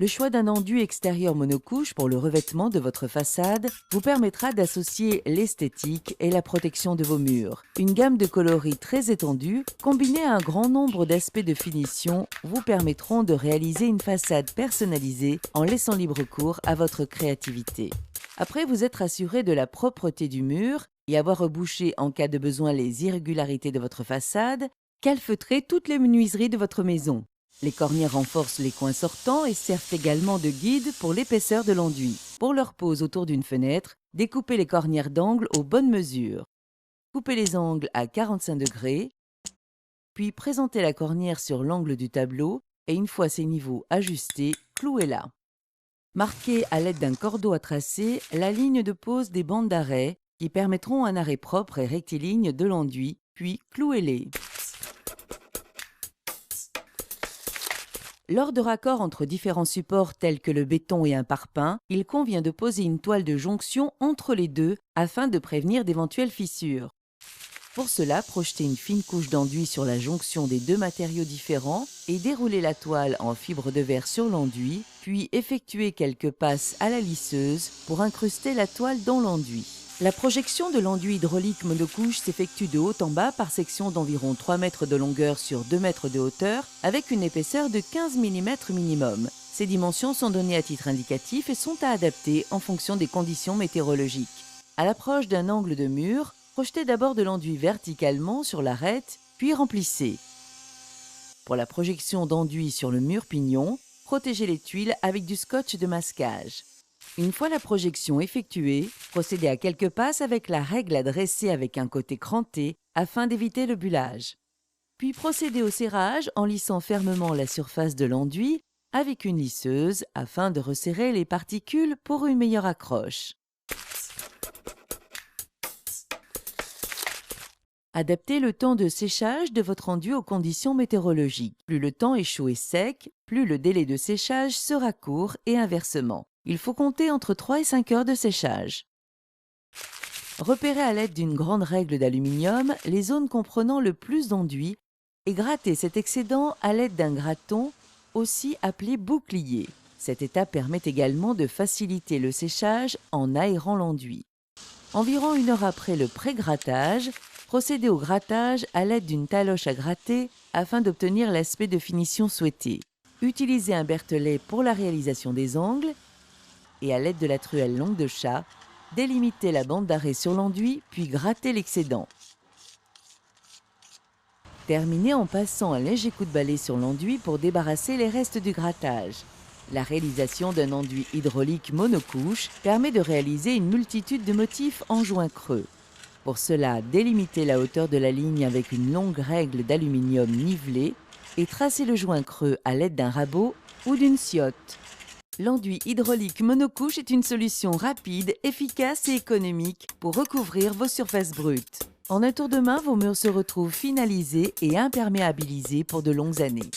Le choix d'un enduit extérieur monocouche pour le revêtement de votre façade vous permettra d'associer l'esthétique et la protection de vos murs. Une gamme de coloris très étendue, combinée à un grand nombre d'aspects de finition, vous permettront de réaliser une façade personnalisée en laissant libre cours à votre créativité. Après vous être assuré de la propreté du mur et avoir rebouché en cas de besoin les irrégularités de votre façade, calfeutrez toutes les menuiseries de votre maison. Les cornières renforcent les coins sortants et servent également de guide pour l'épaisseur de l'enduit. Pour leur pose autour d'une fenêtre, découpez les cornières d'angle aux bonnes mesures. Coupez les angles à 45 degrés, puis présentez la cornière sur l'angle du tableau et une fois ces niveaux ajustés, clouez-la. Marquez à l'aide d'un cordeau à tracer la ligne de pose des bandes d'arrêt qui permettront un arrêt propre et rectiligne de l'enduit, puis clouez-les. Lors de raccords entre différents supports tels que le béton et un parpaing, il convient de poser une toile de jonction entre les deux afin de prévenir d'éventuelles fissures. Pour cela, projetez une fine couche d'enduit sur la jonction des deux matériaux différents et déroulez la toile en fibre de verre sur l'enduit, puis effectuez quelques passes à la lisseuse pour incruster la toile dans l'enduit. La projection de l'enduit hydraulique monocouche s'effectue de haut en bas par section d'environ 3 mètres de longueur sur 2 mètres de hauteur avec une épaisseur de 15 mm minimum. Ces dimensions sont données à titre indicatif et sont à adapter en fonction des conditions météorologiques. À l'approche d'un angle de mur, projetez d'abord de l'enduit verticalement sur l'arête, puis remplissez. Pour la projection d'enduit sur le mur pignon, protégez les tuiles avec du scotch de masquage. Une fois la projection effectuée, procédez à quelques passes avec la règle à dresser avec un côté cranté afin d'éviter le bullage. Puis procédez au serrage en lissant fermement la surface de l'enduit avec une lisseuse afin de resserrer les particules pour une meilleure accroche. Adaptez le temps de séchage de votre enduit aux conditions météorologiques. Plus le temps est chaud et sec, plus le délai de séchage sera court et inversement. Il faut compter entre 3 et 5 heures de séchage. Repérez à l'aide d'une grande règle d'aluminium les zones comprenant le plus d'enduit et grattez cet excédent à l'aide d'un gratton, aussi appelé bouclier. Cette étape permet également de faciliter le séchage en aérant l'enduit. Environ 1 heure après le pré-grattage, procédez au grattage à l'aide d'une taloche à gratter afin d'obtenir l'aspect de finition souhaité. Utilisez un berthelet pour la réalisation des angles et à l'aide de la truelle longue de chat, délimitez la bande d'arrêt sur l'enduit puis grattez l'excédent. Terminez en passant un léger coup de balai sur l'enduit pour débarrasser les restes du grattage. La réalisation d'un enduit hydraulique monocouche permet de réaliser une multitude de motifs en joints creux. Pour cela, délimitez la hauteur de la ligne avec une longue règle d'aluminium nivelée et tracez le joint creux à l'aide d'un rabot ou d'une sciotte. L'enduit hydraulique monocouche est une solution rapide, efficace et économique pour recouvrir vos surfaces brutes. En un tour de main, vos murs se retrouvent finalisés et imperméabilisés pour de longues années.